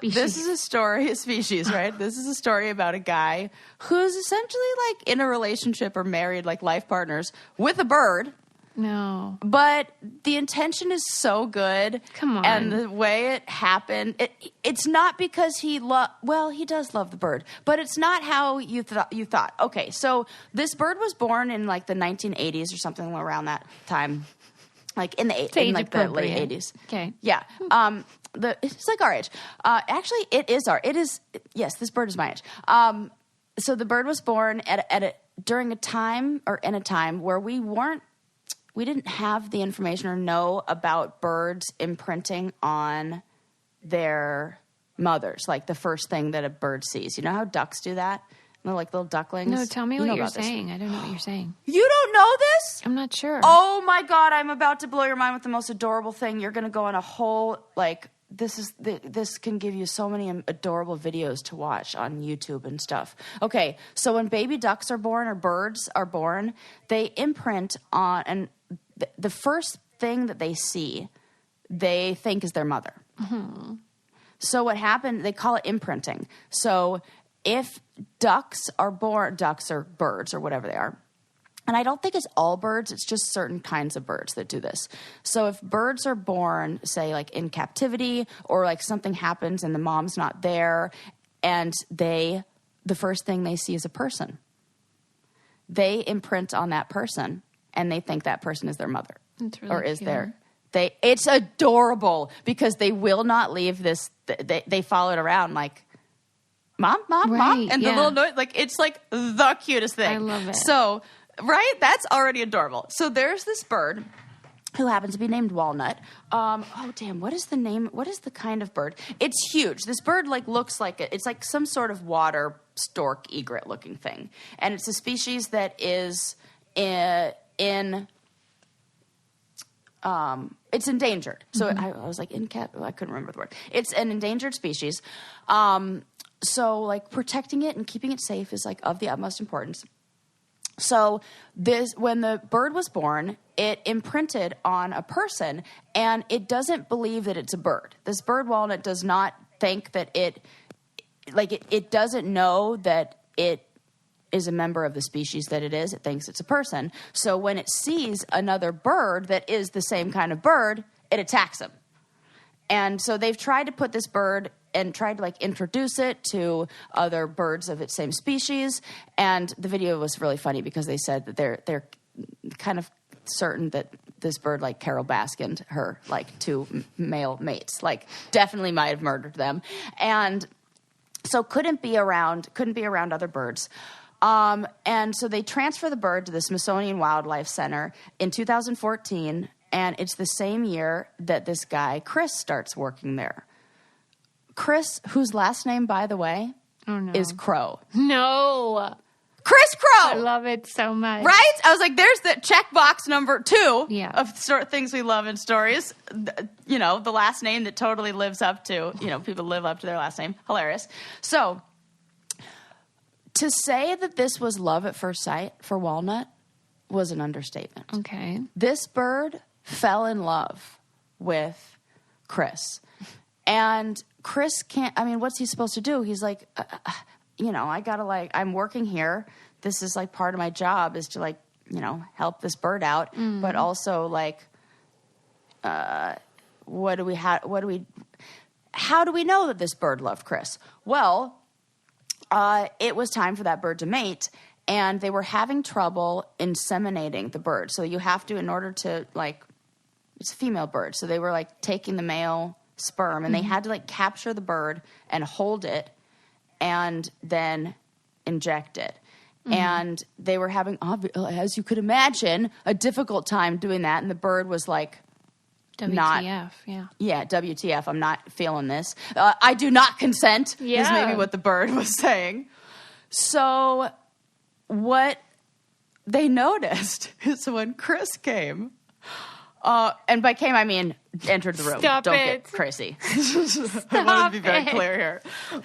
This is a species, right? This is a story about a guy who's essentially like in a relationship or married, like life partners with a bird. No. But the intention is so good. Come on. And the way it happened, it's not because he does love the bird, but it's not how you thought. Okay, so this bird was born in like the 1980s or something around that time. Like in the late 80s. Okay. Yeah. It's like our age. Actually, this bird is my age. So the bird was born during a time where we didn't have the information or know about birds imprinting on their mothers, like the first thing that a bird sees. You know how ducks do that? They're like little ducklings. No, tell me what you're saying. I don't know what you're saying. You don't know this? I'm not sure. Oh my God, I'm about to blow your mind with the most adorable thing. You're going to go on a whole, this can give you so many adorable videos to watch on YouTube and stuff. Okay, so when baby ducks are born or birds are born, they imprint on, and the first thing that they see, they think is their mother. Mm-hmm. So what happened, they call it imprinting. So if ducks or birds or whatever they are, and I don't think it's all birds, it's just certain kinds of birds that do this. So if birds are born, say, like in captivity, or like something happens and the mom's not there, and the first thing they see is a person, they imprint on that person, and they think that person is their mother. That's really or is cute. their... It's adorable because they will not leave this. They follow it around like, mom, mom. And the little noise, like, it's like the cutest thing. I love it. So, right? That's already adorable. So there's this bird who happens to be named Walnut. Oh, damn. What is the name? What is the kind of bird? It's huge. This bird like looks like it's like some sort of water stork egret looking thing. And it's a species that is it's endangered. So I was like, I couldn't remember the word. It's an endangered species. So like protecting it and keeping it safe is like of the utmost importance. So when the bird was born, it imprinted on a person, and it doesn't believe that it's a bird. This bird Walnut does not think that it doesn't know that it is a member of the species that it is. It thinks it's a person. So when it sees another bird that is the same kind of bird, it attacks them. And so they've tried to put this bird and tried to like introduce it to other birds of its same species. And the video was really funny because they said that they're kind of certain that this bird like Carol Baskined her like two male mates, like definitely might have murdered them. And so couldn't be around other birds. And so they transfer the bird to the Smithsonian Wildlife Center in 2014, and it's the same year that this guy, Chris, starts working there. Chris, whose last name, by the way, is Crow. No. Chris Crow! I love it so much. Right? I was like, there's the checkbox number 2 of things we love in stories. You know, the last name that totally lives up to, people live up to their last name. Hilarious. So... to say that this was love at first sight for Walnut was an understatement. Okay. This bird fell in love with Chris. And Chris what's he supposed to do? He's like, I gotta I'm working here. This is like part of my job is to help this bird out. Mm. But also how do we know that this bird loved Chris? Well, it was time for that bird to mate, and they were having trouble inseminating the bird. So you have to, in order to, it's a female bird. So they were, taking the male sperm, and they had to, capture the bird and hold it and then inject it. Mm-hmm. And they were having, as you could imagine, a difficult time doing that, and the bird was, WTF, Yeah, WTF, I'm not feeling this. I do not consent, is maybe what the bird was saying. So what they noticed is when Chris came, and by came I mean entered the room. Don't get crazy. I want to be very clear here.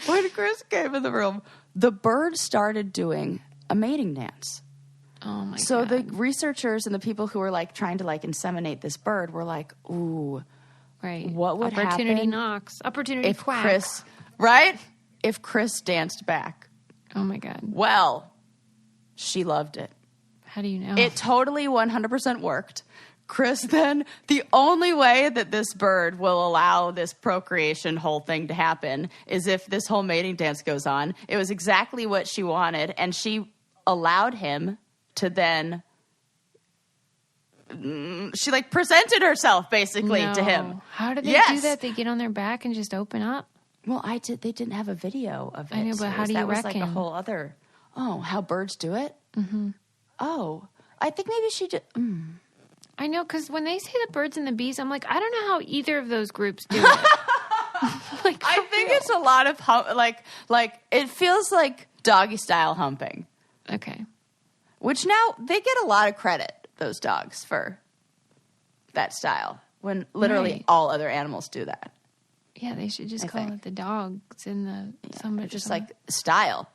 When Chris came in the room, the bird started doing a mating dance. Oh my God. So the researchers and the people who were trying to inseminate this bird were like, ooh, right. What would Opportunity happen knocks. Opportunity if quack. Chris, right? If Chris danced back. Oh my God. Well, she loved it. How do you know? It totally 100% worked. Chris then, the only way that this bird will allow this procreation whole thing to happen is if this whole mating dance goes on. It was exactly what she wanted, and she allowed him to then she presented herself basically to him. How did they do that? They get on their back and just open up? Well, they didn't have a video of it. I know, but how do you reckon? That was a whole other, how birds do it? Mm-hmm. Oh, I think maybe she did. I know, because when they say the birds and the bees, I'm like, I don't know how either of those groups do it. I think it's a lot of, it feels like doggy style humping. Okay. Which now, they get a lot of credit, those dogs, for that style, when literally all other animals do that. Yeah, they should just call it the dogs in the... somebody just style.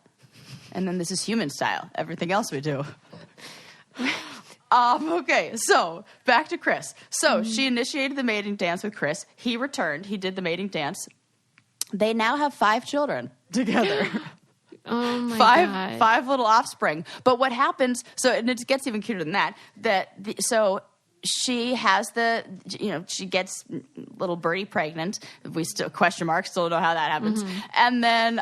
And then this is human style. Everything else we do. Okay, so back to Chris. So she initiated the mating dance with Chris. He returned. He did the mating dance. They now have 5 children together. Oh my God. 5 little offspring. But what happens? So, and it gets even cuter than that. So she has she gets little birdie pregnant. We still still don't know how that happens. And then,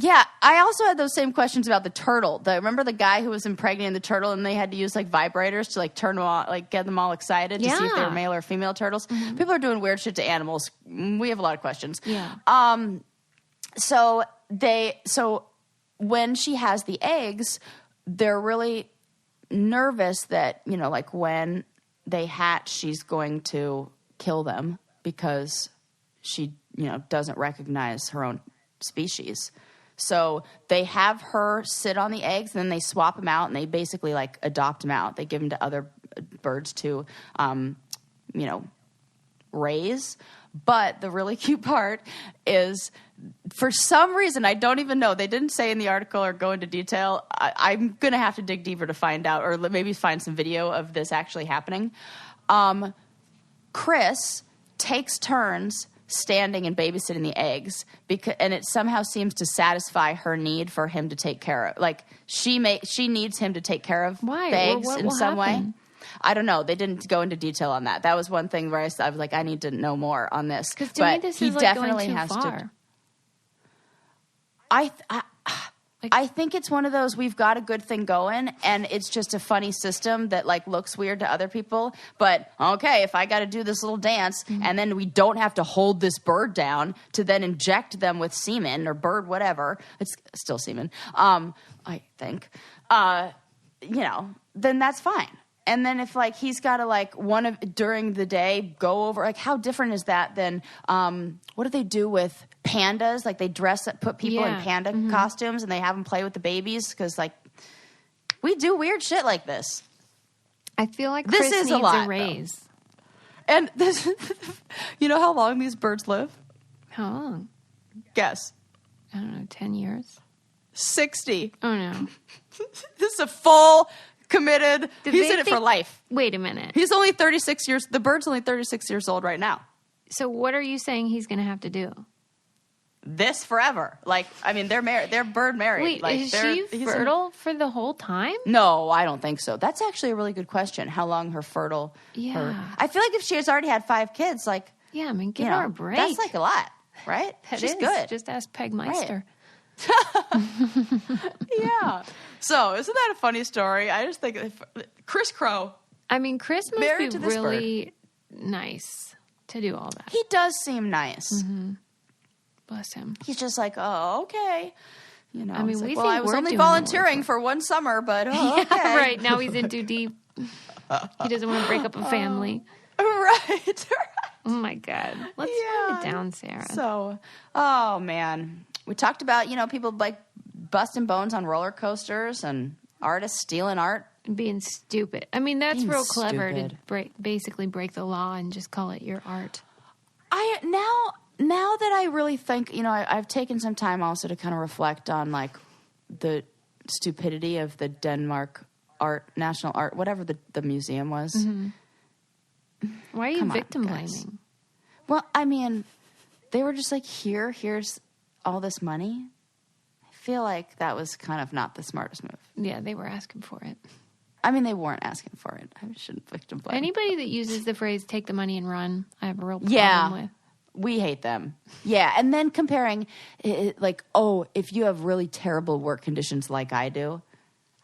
yeah, I also had those same questions about the turtle. Remember the guy who was impregnating the turtle, and they had to use like vibrators to like turn them on, like get them all excited to see if they were male or female turtles. People are doing weird shit to animals. We have a lot of questions. Yeah. So when she has the eggs, they're really nervous that, like when they hatch, she's going to kill them because she, doesn't recognize her own species. So they have her sit on the eggs, and then they swap them out, and they basically like adopt them out. They give them to other birds to, raise. But the really cute part is, for some reason, I don't even know. They didn't say in the article or go into detail. I'm going to have to dig deeper to find out, or maybe find some video of this actually happening. Chris takes turns standing and babysitting the eggs, and it somehow seems to satisfy her need for him to take care of. Like she needs him to take care of the eggs in some way. I don't know. They didn't go into detail on that. That was one thing where I was like, I need to know more on this. Because to me, this is like definitely going too has far. to. I think it's one of those, we've got a good thing going, and it's just a funny system that like looks weird to other people. But okay, if I got to do this little dance, and then we don't have to hold this bird down to then inject them with semen or bird whatever, it's still semen. I think, then that's fine. And then if like he's got to like during the day go over, like how different is that than what do they do with pandas? Like they put people in panda costumes, and they have them play with the babies, because like we do weird shit like this. I feel like Chris needs a raise. Though. And this, you know how long these birds live? How long? Guess. I don't know, 10 years? 60. Oh no. This is a full committed. He's in it for life. Wait a minute. He's only 36 years. The bird's only 36 years old right now. So what are you saying he's going to have to do? This forever. Like, I mean, they're married. They're bird married. Wait, like, is she fertile for the whole time? No, I don't think so. That's actually a really good question. How long her fertile? Yeah. I feel like if she has already had 5 kids, like, yeah, I mean, give her a break. That's like a lot, right? She's good. Just ask Peg Meister. Right. Yeah. So, isn't that a funny story? I just think Chris Crow. I mean, Chris must be really nice to do all that. He does seem nice. Mm-hmm. Bless him. He's just like, oh, okay. I mean, like, I was only volunteering for one summer, but okay. Yeah, right. Now he's in too deep. He doesn't want to break up a family. Right. Oh my God. Let's write it down, Sarah. So, oh man. We talked about, people like busting bones on roller coasters and artists stealing art. Being stupid. I mean, that's real clever to basically break the law and just call it your art. Now that I really think, I've taken some time also to kind of reflect on like the stupidity of the Denmark national art, whatever the museum was. Mm-hmm. Why are you victim blaming? Well, I mean, they were just like, here's all this money. I feel like that was kind of not the smartest move. Yeah, they were asking for it. I mean, they weren't asking for it. I shouldn't victim blame. Anybody that uses the phrase "take the money and run," I have a real problem with. We hate them. Yeah, and then comparing, like, if you have really terrible work conditions like I do,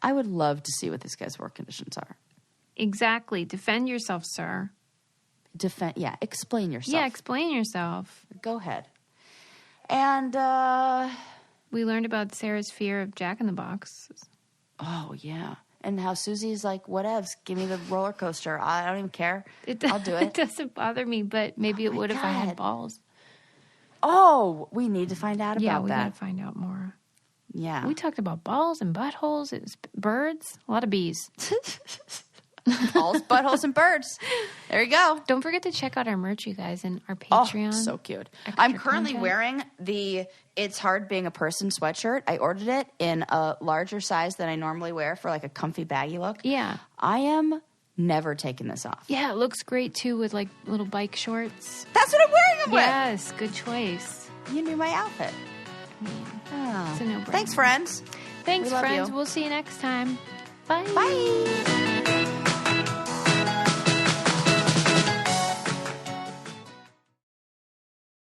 I would love to see what this guy's work conditions are. Exactly. Defend yourself, sir. Explain yourself. Yeah, explain yourself. Go ahead. And we learned about Sarah's fear of Jack in the Box. Oh, yeah. And how Susie's like, whatevs, give me the roller coaster. I don't even care. I'll do it. It doesn't bother me, but maybe it would if I had balls. Oh, we need to find out about that. Yeah, we got to find out more. Yeah. We talked about balls and buttholes. It was birds. A lot of bees. Balls, buttholes, and birds. There you go. Don't forget to check out our merch, you guys, and our Patreon. Oh, so cute. I'm currently wearing the It's Hard Being a Person sweatshirt. I ordered it in a larger size than I normally wear for like a comfy baggy look. Yeah. I am never taking this off. Yeah, it looks great too with like little bike shorts. That's what I'm wearing them with. Yes, good choice. You knew my outfit. It's a no-brainer. Thanks, friends. Thanks, friends. We'll see you next time. Bye. Bye.